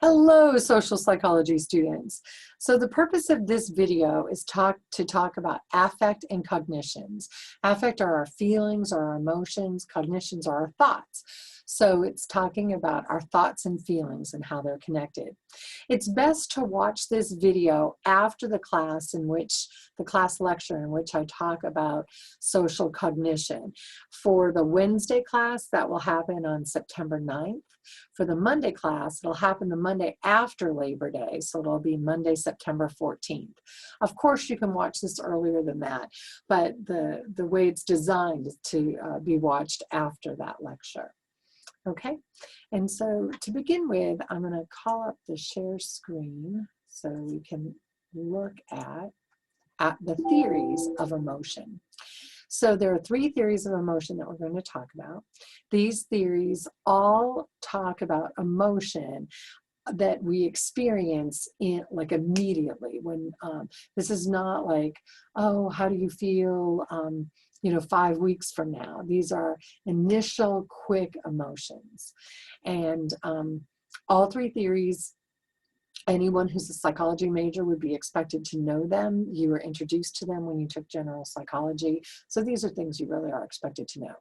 Hello, social psychology students. So the purpose of this video is to talk about affect and cognitions. Affect are our feelings or our emotions. Cognitions are our thoughts. So it's talking about our thoughts and feelings and how they're connected. It's best to watch this video after the class lecture in which I talk about social cognition. For the Wednesday class, that will happen on September 9th. For the Monday class, it'll happen the Monday after Labor Day, so it'll be Monday, September 14th. Of course, you can watch this earlier than that, but the way it's designed is to be watched after that lecture. Okay, and so to begin with, I'm going to call up the share screen so we can look at the theories of emotion. So there are 3 theories of emotion that we're going to talk about. These theories all talk about emotion that we experience immediately. When this is not like, oh, how do you feel 5 weeks from now. These are initial quick emotions. And all 3 theories, anyone who's a psychology major would be expected to know them. You were introduced to them when you took general psychology. So these are things you really are expected to know.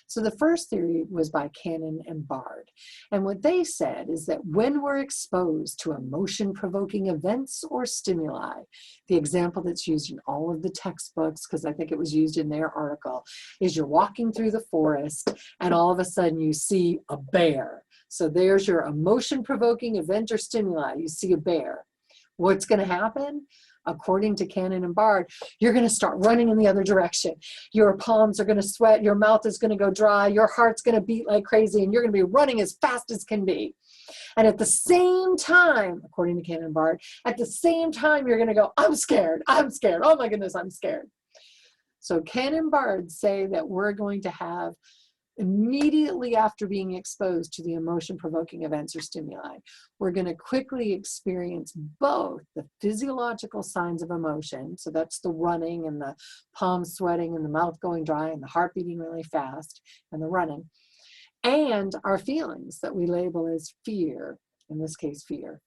So the first theory was by Cannon and Bard. And what they said is that when we're exposed to emotion-provoking events or stimuli, the example that's used in all of the textbooks, because I think it was used in their article, is you're walking through the forest and all of a sudden you see a bear. So there's your emotion-provoking event or stimuli. You see a bear. What's going to happen? According to Cannon and Bard, you're going to start running in the other direction. Your palms are going to sweat. Your mouth is going to go dry. Your heart's going to beat like crazy, and you're going to be running as fast as can be. And at the same time, according to Cannon and Bard, at the same time, you're going to go, I'm scared. I'm scared. Oh my goodness, I'm scared. So Cannon and Bard say that we're going to have immediately after being exposed to the emotion-provoking events or stimuli, we're going to quickly experience both the physiological signs of emotion, so that's the running and the palms sweating and the mouth going dry and the heart beating really fast and the running, and our feelings that we label as fear, in this case fear.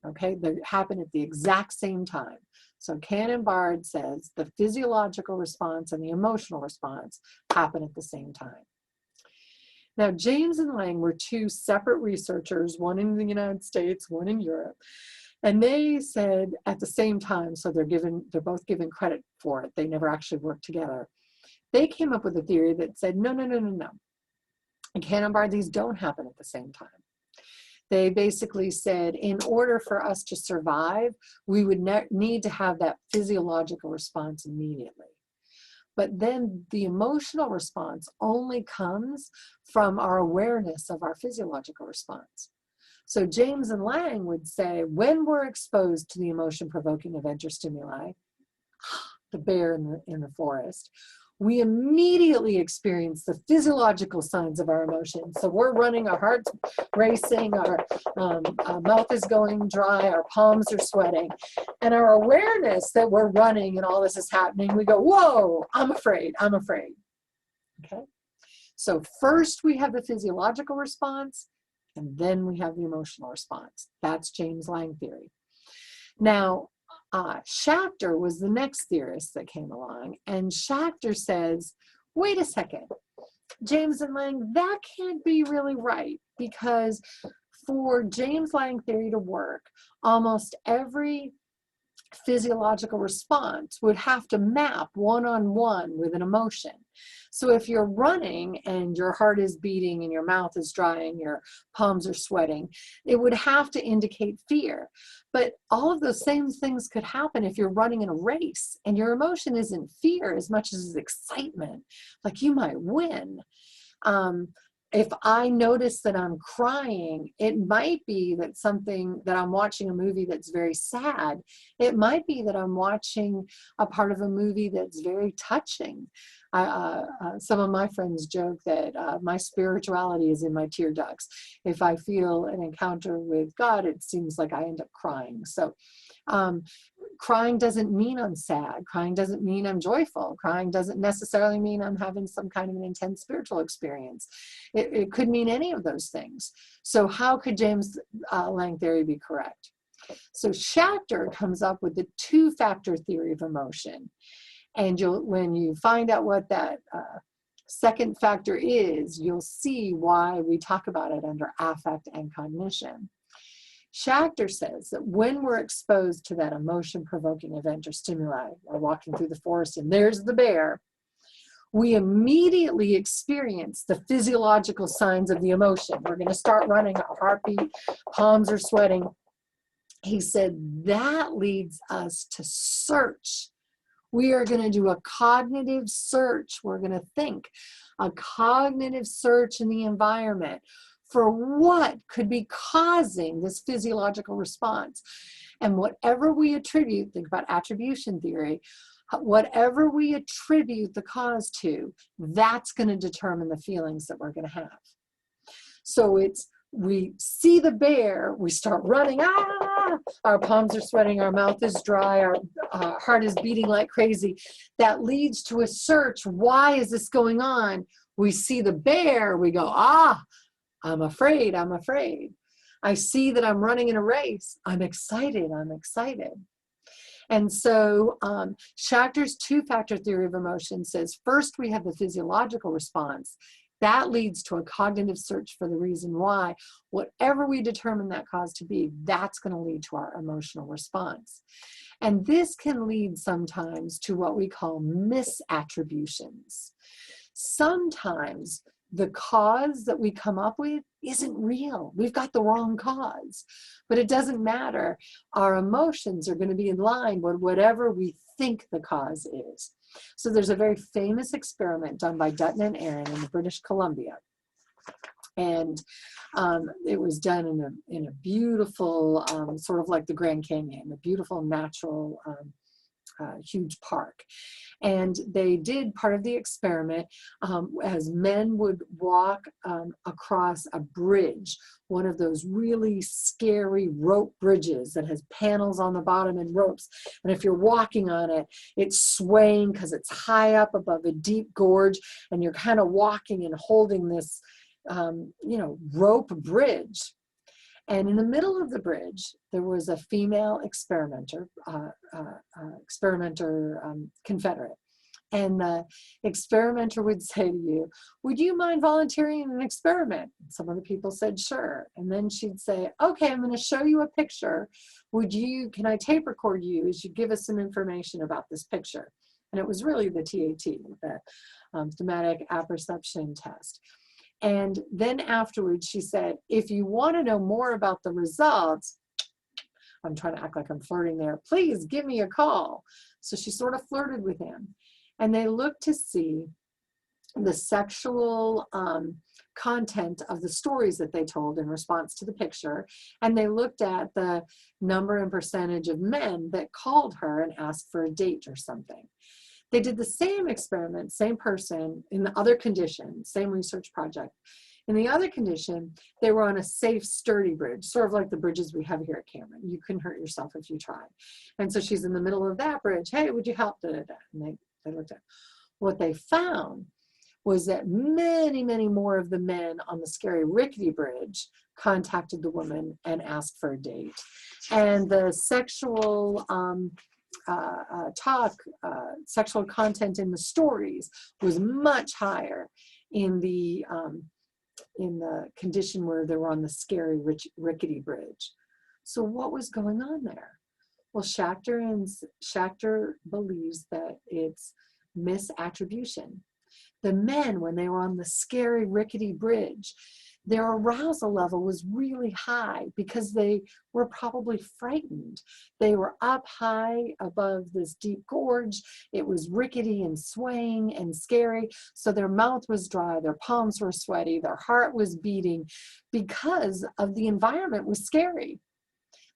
Okay, they happen at the exact same time. So Cannon Bard says the physiological response and the emotional response happen at the same time. Now, James and Lang were 2 separate researchers, one in the United States, one in Europe, and they said at the same time, so they're both given credit for it, they never actually worked together. They came up with a theory that said, no. In Cannon Bard, these don't happen at the same time. They basically said, in order for us to survive, we would need to have that physiological response immediately. But then the emotional response only comes from our awareness of our physiological response. So James and Lang would say, when we're exposed to the emotion-provoking event or stimuli, the bear in the forest, we immediately experience the physiological signs of our emotions. So we're running, our heart's racing, our mouth is going dry, our palms are sweating. And our awareness that we're running and all this is happening, we go, whoa, I'm afraid. Okay? So first we have the physiological response, and then we have the emotional response. That's James Lang theory. Now, Schachter was the next theorist that came along, and Schachter says, wait a second, James and Lang, that can't be really right, because for James Lang theory to work, almost every physiological response would have to map one-on-one with an emotion. So if you're running and your heart is beating and your mouth is dry and your palms are sweating, it would have to indicate fear. But all of those same things could happen if you're running in a race and your emotion isn't fear as much as excitement, like you might win. If I notice that I'm crying, it might be that I'm watching a movie that's very sad. It might be that I'm watching a part of a movie that's very touching. Some of my friends joke that my spirituality is in my tear ducts. If I feel an encounter with God, it seems like I end up crying. So crying doesn't mean I'm sad. Crying doesn't mean I'm joyful. Crying doesn't necessarily mean I'm having some kind of an intense spiritual experience. It could mean any of those things. So how could James Lang theory be correct? So Schachter comes up with the two-factor theory of emotion. And when you find out what that second factor is, you'll see why we talk about it under affect and cognition. Schachter says that when we're exposed to that emotion-provoking event or stimuli, we're walking through the forest and there's the bear, we immediately experience the physiological signs of the emotion. We're going to start running, our heartbeat, palms are sweating. He said that leads us to search. We are going to do a cognitive search. We're going to think a cognitive search in the environment for what could be causing this physiological response. And whatever we attribute, think about attribution theory, whatever we attribute the cause to, that's going to determine the feelings that we're going to have. So we see the bear, we start running, our palms are sweating, our mouth is dry, our heart is beating like crazy. That leads to a search. Why is this going on? We see the bear, we go, I'm afraid, I'm afraid. I see that I'm running in a race. I'm excited, I'm excited. And so Schachter's two-factor theory of emotion says, first we have the physiological response. That leads to a cognitive search for the reason why. Whatever we determine that cause to be, that's going to lead to our emotional response. And this can lead sometimes to what we call misattributions. Sometimes the cause that we come up with isn't real. We've got the wrong cause, but it doesn't matter. Our emotions are going to be in line with whatever we think the cause is. So there's a very famous experiment done by Dutton and Aaron in British Columbia. And it was done in a beautiful, sort of like the Grand Canyon, a beautiful natural huge park. And they did part of the experiment as men would walk across a bridge, one of those really scary rope bridges that has panels on the bottom and ropes. And if you're walking on it, it's swaying because it's high up above a deep gorge, and you're kind of walking and holding this, rope bridge. And in the middle of the bridge, there was a female experimenter, Confederate. And the experimenter would say to you, would you mind volunteering in an experiment? And some of the people said, sure. And then she'd say, okay, I'm going to show you a picture. Can I tape record you as you give us some information about this picture? And it was really the TAT, the thematic apperception test. And then afterwards, she said, if you want to know more about the results, I'm trying to act like I'm flirting there, please give me a call. So she sort of flirted with him. And they looked to see the sexual content of the stories that they told in response to the picture. And they looked at the number and percentage of men that called her and asked for a date or something. They did the same experiment, same person, in the other condition, same research project. In the other condition, they were on a safe, sturdy bridge, sort of like the bridges we have here at Cameron. You couldn't hurt yourself if you tried. And so she's in the middle of that bridge. Hey, would you help? And they looked at it. What they found was that many, many more of the men on the scary, rickety bridge contacted the woman and asked for a date. And the sexual sexual content in the stories was much higher in the condition where they were on the scary, rickety bridge. So what was going on there? Well, Schachter believes that it's misattribution. The men, when they were on the scary, rickety bridge, their arousal level was really high because they were probably frightened. They were up high above this deep gorge. It was rickety and swaying and scary. So their mouth was dry, their palms were sweaty, their heart was beating because of the environment was scary.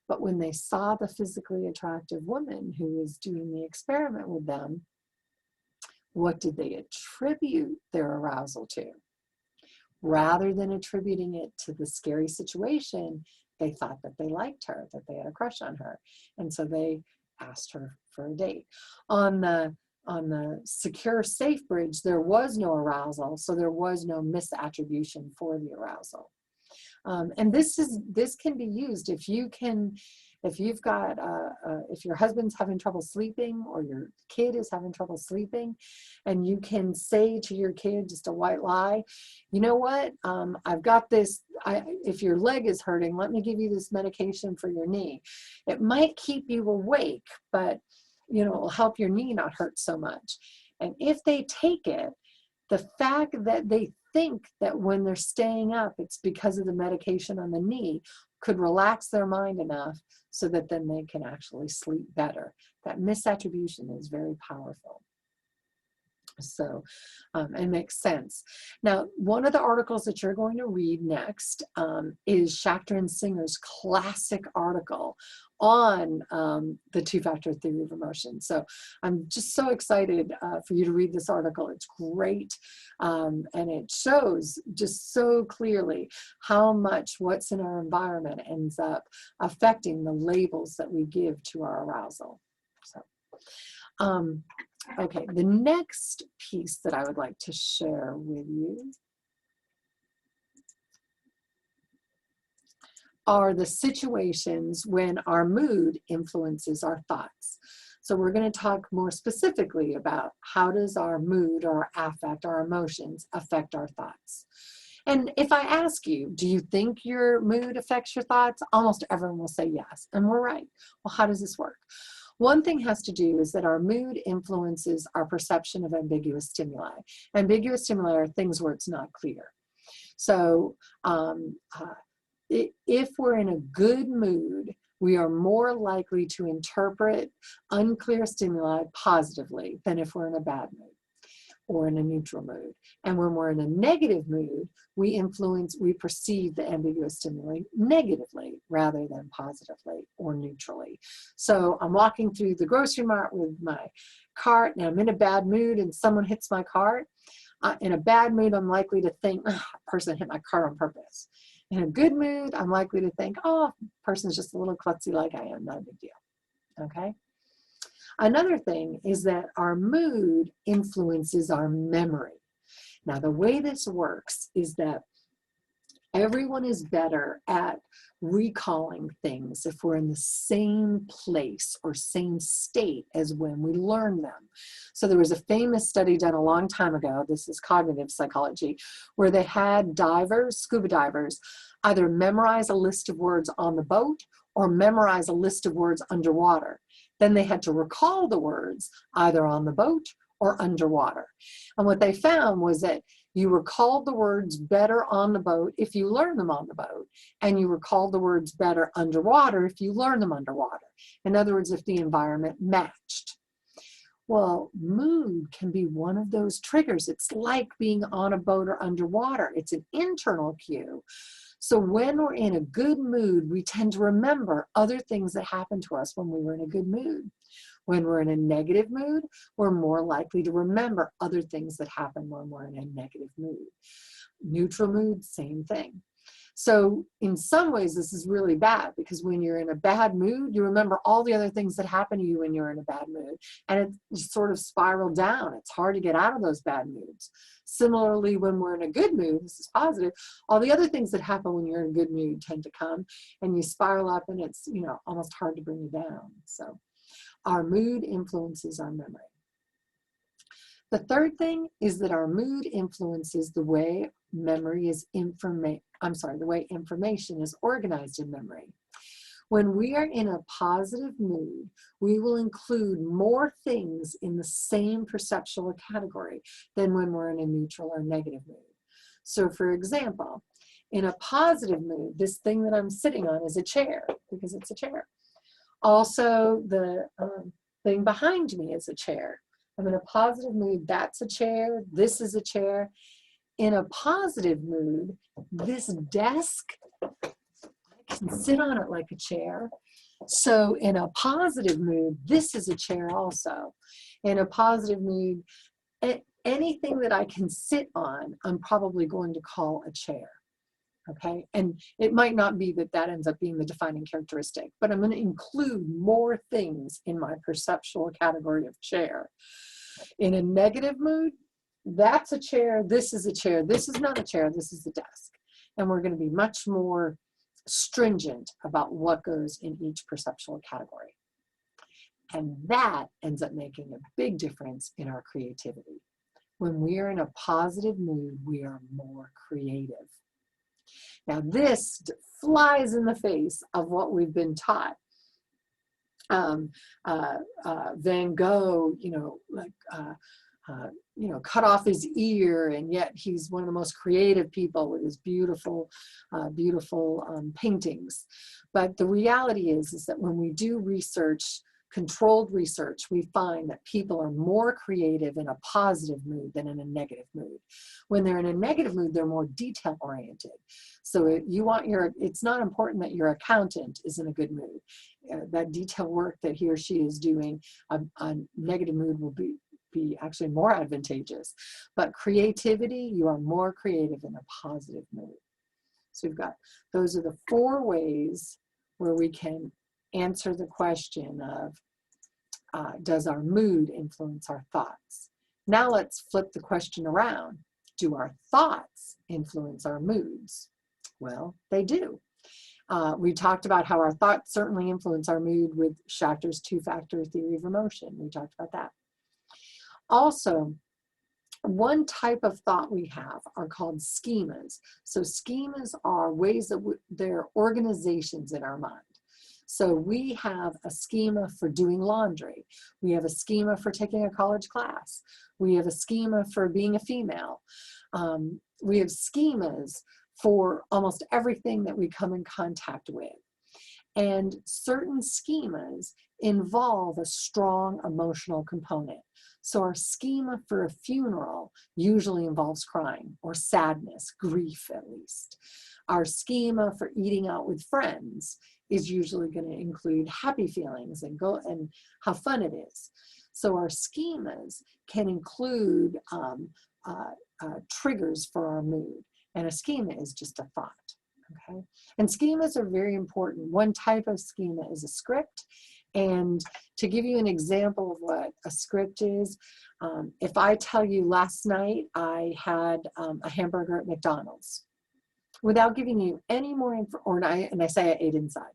But when they saw the physically attractive woman who was doing the experiment with them, what did they attribute their arousal to? Rather than attributing it to the scary situation, they thought that they liked her, that they had a crush on her. And so they asked her for a date. On the secure, safe bridge, there was no arousal, so there was no misattribution for the arousal. And this can be used if you've got if your husband's having trouble sleeping or your kid is having trouble sleeping, and you can say to your kid just a white lie, you know what, I've got this, if your leg is hurting, let me give you this medication for your knee. It might keep you awake, but it'll help your knee not hurt so much. And if they take it, the fact that they think that when they're staying up, it's because of the medication on the knee, could relax their mind enough so that then they can actually sleep better. That misattribution is very powerful. So it makes sense. Now, one of the articles that you're going to read next is Schachter and Singer's classic article on the two-factor theory of emotion. So I'm just so excited for you to read this article. It's great, and it shows just so clearly how much what's in our environment ends up affecting the labels that we give to our arousal. So okay, the next piece that I would like to share with you are the situations when our mood influences our thoughts. So we're going to talk more specifically about how does our mood or affect, our emotions affect our thoughts. And if I ask you, do you think your mood affects your thoughts? Almost everyone will say yes, and we're right. Well, how does this work? One thing has to do is that our mood influences our perception of ambiguous stimuli. Ambiguous stimuli are things where it's not clear. So if we're in a good mood, we are more likely to interpret unclear stimuli positively than if we're in a bad mood or in a neutral mood. And when we're in a negative mood, we perceive the ambiguous stimuli negatively rather than positively or neutrally. So I'm walking through the grocery mart with my cart and I'm in a bad mood and someone hits my cart. In a bad mood, I'm likely to think, oh, a person hit my cart on purpose. In a good mood, I'm likely to think, oh, the person's just a little klutzy like I am, not a big deal, okay? Another thing is that our mood influences our memory. Now, the way this works is that everyone is better at recalling things if we're in the same place or same state as when we learn them. So there was a famous study done a long time ago, this is cognitive psychology, where they had divers, scuba divers, either memorize a list of words on the boat or memorize a list of words underwater. Then they had to recall the words either on the boat or underwater. And what they found was that you recalled the words better on the boat if you learn them on the boat, and you recall the words better underwater if you learn them underwater. In other words, if the environment matched. Well, mood can be one of those triggers. It's like being on a boat or underwater. It's an internal cue. So when we're in a good mood, we tend to remember other things that happened to us when we were in a good mood. When we're in a negative mood, we're more likely to remember other things that happen when we're in a negative mood. Neutral mood, same thing. So in some ways, this is really bad because when you're in a bad mood, you remember all the other things that happen to you when you're in a bad mood. And it sort of spiraled down. It's hard to get out of those bad moods. Similarly, when we're in a good mood, this is positive, all the other things that happen when you're in a good mood tend to come and you spiral up and it's, almost hard to bring you down. So our mood influences our memory. The third thing is that our mood influences the way the way information is organized in memory. When we are in a positive mood, we will include more things in the same perceptual category than when we're in a neutral or negative mood. So for example, in a positive mood, this thing that I'm sitting on is a chair because it's a chair. Also, the thing behind me is a chair. I'm in a positive mood, that's a chair, this is a chair. In a positive mood, this desk, I can sit on it like a chair. So in a positive mood, this is a chair also. In a positive mood, anything that I can sit on, I'm probably going to call a chair. Okay, and it might not be that that ends up being the defining characteristic, but I'm going to include more things in my perceptual category of chair. In a negative mood, that's a chair, this is a chair, this is not a chair, this is a desk. And we're going to be much more stringent about what goes in each perceptual category. And that ends up making a big difference in our creativity. When we are in a positive mood, we are more creative. Now this flies in the face of what we've been taught. Van Gogh, cut off his ear, and yet he's one of the most creative people with his beautiful paintings. But the reality is that when we do research, controlled research, we find that people are more creative in a positive mood than in a negative mood. When they're in a negative mood, they're more detail oriented. So it's not important that your accountant is in a good mood. That detail work that he or she is doing, a negative mood will be actually more advantageous. But creativity, you are more creative in a positive mood. So those are the 4 ways where we can answer the question of, does our mood influence our thoughts? Now let's flip the question around. Do our thoughts influence our moods? Well, they do. We talked about how our thoughts certainly influence our mood with Schachter's 2-factor theory of emotion. We talked about that. Also, one type of thought we have are called schemas. So schemas are ways that they're organizations in our mind. So we have a schema for doing laundry. We have a schema for taking a college class. We have a schema for being a female. We have schemas for almost everything that we come in contact with. And certain schemas involve a strong emotional component. So our schema for a funeral usually involves crying or sadness, grief at least. Our schema for eating out with friends is usually going to include happy feelings and how fun it is. So our schemas can include triggers for our mood, and a schema is just a thought. Okay, and schemas are very important. One type of schema is a script. And to give you an example of what a script is, if I tell you last night I had a hamburger at McDonald's, without giving you any more information, and I say I ate inside,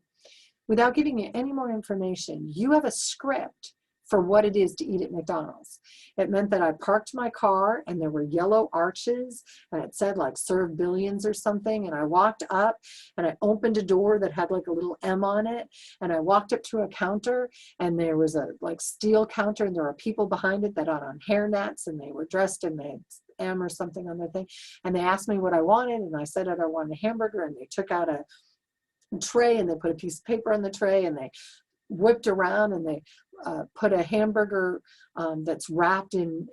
without giving you any more information, you have a script for what it is to eat at McDonald's. It meant that I parked my car and there were yellow arches and it said like serve billions or something, and I walked up and I opened a door that had like a little M on it, and I walked up to a counter and there was a like steel counter and there were people behind it that had on hairnets and they were dressed in the M or something on their thing, and they asked me what I wanted and I said that I wanted a hamburger, and they took out a tray and they put a piece of paper on the tray and they whipped around and they put a hamburger that's wrapped in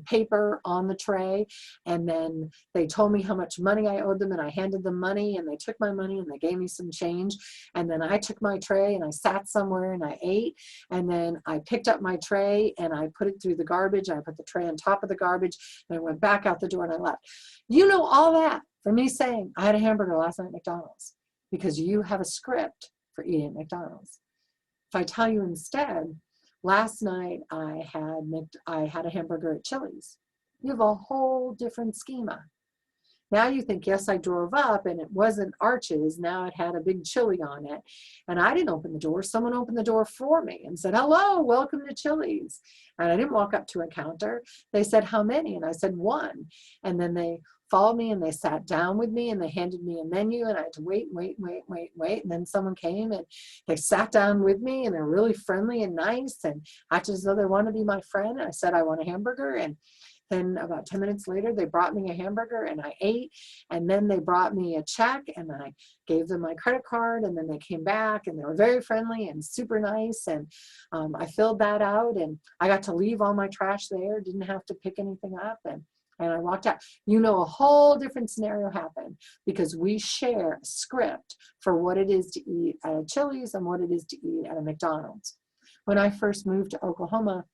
paper on the tray, and then they told me how much money I owed them, and I handed them money, and they took my money and they gave me some change, and then I took my tray and I sat somewhere and I ate, and then I picked up my tray and I put it through the garbage, and I put the tray on top of the garbage, and I went back out the door and I left. You know all that from me saying I had a hamburger last night at McDonald's, because you have a script for eating at McDonald's. If I tell you instead, last night I had a hamburger at Chili's, you have a whole different schema. Now you think, yes, I drove up and it wasn't arches. Now it had a big chili on it. And I didn't open the door. Someone opened the door for me and said, hello, welcome to Chili's. And I didn't walk up to a counter. They said, how many? And I said, 1. And then they followed me and they sat down with me and they handed me a menu, and I had to wait. And then someone came and they sat down with me and they're really friendly and nice and acted as though they want to be my friend. I said, I want a hamburger. And then about 10 minutes later, they brought me a hamburger and I ate, and then they brought me a check and I gave them my credit card, and then they came back and they were very friendly and super nice, and I filled that out and I got to leave all my trash there, didn't have to pick anything up, and I walked out. You know, a whole different scenario happened because we share a script for what it is to eat at a Chili's and what it is to eat at a McDonald's. When I first moved to Oklahoma,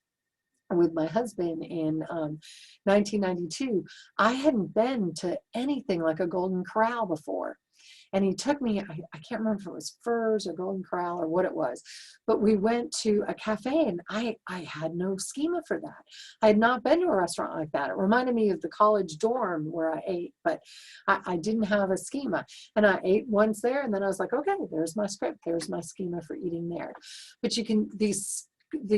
with my husband in 1992, I hadn't been to anything like a Golden Corral before. And he took me, I can't remember if it was Furs or Golden Corral or what it was, but we went to a cafe and I had no schema for that. I had not been to a restaurant like that. It reminded me of the college dorm where I ate, but I didn't have a schema. And I ate once there and then I was like, okay, there's my script. There's my schema for eating there. But you can, these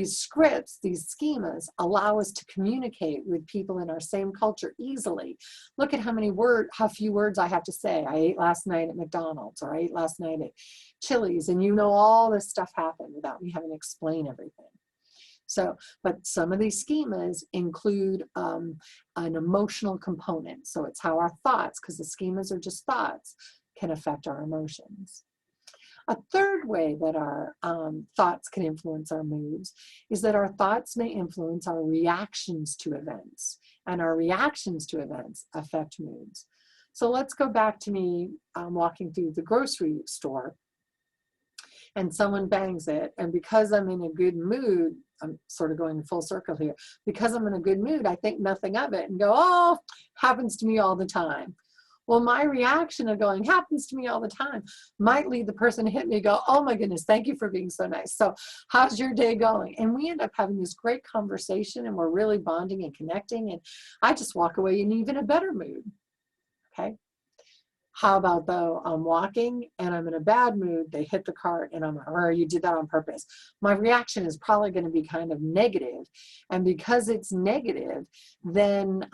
scripts, these schemas allow us to communicate with people in our same culture easily. Look at how few words I have to say. I ate last night at McDonald's, or I ate last night at Chili's, and you know all this stuff happened without me having to explain everything. So, but some of these schemas include an emotional component. So it's how our thoughts, because the schemas are just thoughts, can affect our emotions. A third way that our thoughts can influence our moods is that our thoughts may influence our reactions to events, and our reactions to events affect moods. So let's go back to me walking through the grocery store and someone bangs it, and because I'm in a good mood, I'm sort of going full circle here, because I'm in a good mood, I think nothing of it and go, oh, happens to me all the time. Well, my reaction of going, happens to me all the time, might lead the person to hit me, go, oh my goodness, thank you for being so nice. So how's your day going? And we end up having this great conversation and we're really bonding and connecting. And I just walk away in even a better mood. Okay. How about though, I'm walking and I'm in a bad mood, they hit the cart and I'm, or you did that on purpose. My reaction is probably going to be kind of negative. And because it's negative, then,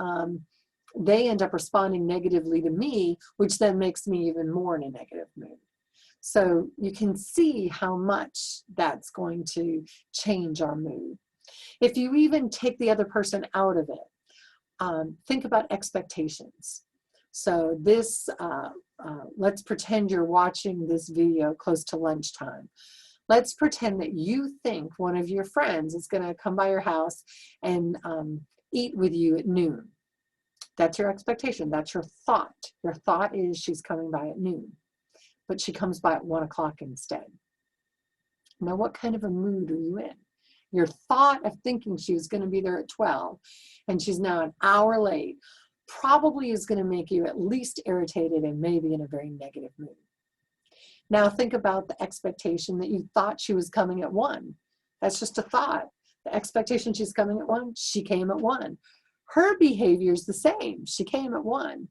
they end up responding negatively to me, which then makes me even more in a negative mood. So you can see how much that's going to change our mood. If you even take the other person out of it, think about expectations. So this, let's pretend you're watching this video close to lunchtime. Let's pretend that you think one of your friends is going to come by your house and eat with you at noon. That's your expectation. That's your thought. Your thought is she's coming by at noon, but she comes by at 1 o'clock instead. Now, what kind of a mood are you in? Your thought of thinking she was going to be there at 12 and she's now an hour late probably is going to make you at least irritated and maybe in a very negative mood. Now, think about the expectation that you thought she was coming at 1. That's just a thought. The expectation she's coming at 1, she came at 1. Her behavior is the same. She came at 1.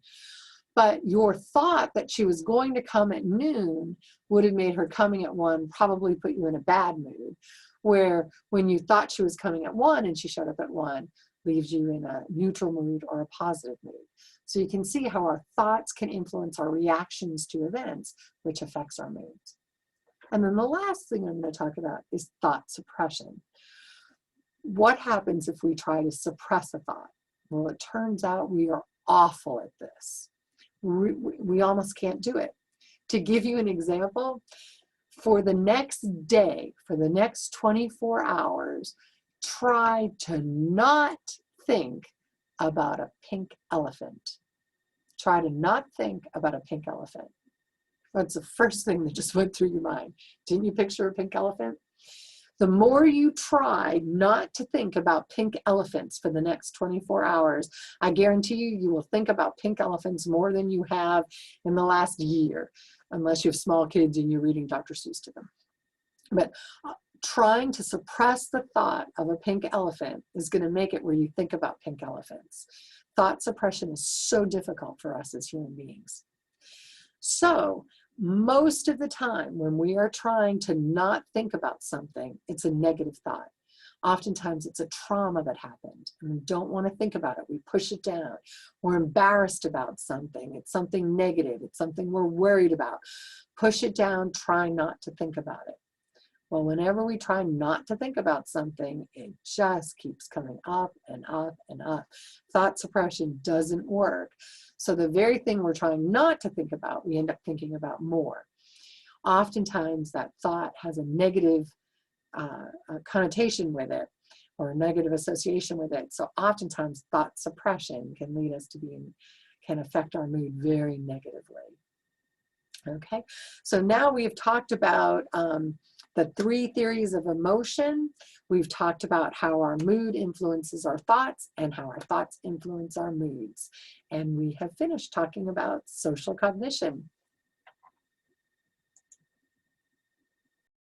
But your thought that she was going to come at noon would have made her coming at 1 probably put you in a bad mood. Where when you thought she was coming at 1 and she showed up at 1, leaves you in a neutral mood or a positive mood. So you can see how our thoughts can influence our reactions to events, which affects our moods. And then the last thing I'm going to talk about is thought suppression. What happens if we try to suppress a thought? Well, it turns out we are awful at this. We almost can't do it. To give you an example, for the next day, for the next 24 hours, try to not think about a pink elephant. Try to not think about a pink elephant. That's the first thing that just went through your mind. Didn't you picture a pink elephant? The more you try not to think about pink elephants for the next 24 hours, I guarantee you, you will think about pink elephants more than you have in the last year, unless you have small kids and you're reading Dr. Seuss to them. But trying to suppress the thought of a pink elephant is going to make it where you think about pink elephants. Thought suppression is so difficult for us as human beings. So, most of the time when we are trying to not think about something, it's a negative thought. Oftentimes it's a trauma that happened and we don't want to think about it. We push it down. We're embarrassed about something. It's something negative. It's something we're worried about. Push it down, try not to think about it. Well, whenever we try not to think about something, it just keeps coming up and up and up. Thought suppression doesn't work. So the very thing we're trying not to think about, we end up thinking about more. Oftentimes that thought has a negative connotation with it or a negative association with it. So oftentimes thought suppression can lead us to can affect our mood very negatively. Okay, so now we've talked about the 3 theories of emotion. We've talked about how our mood influences our thoughts and how our thoughts influence our moods. And we have finished talking about social cognition.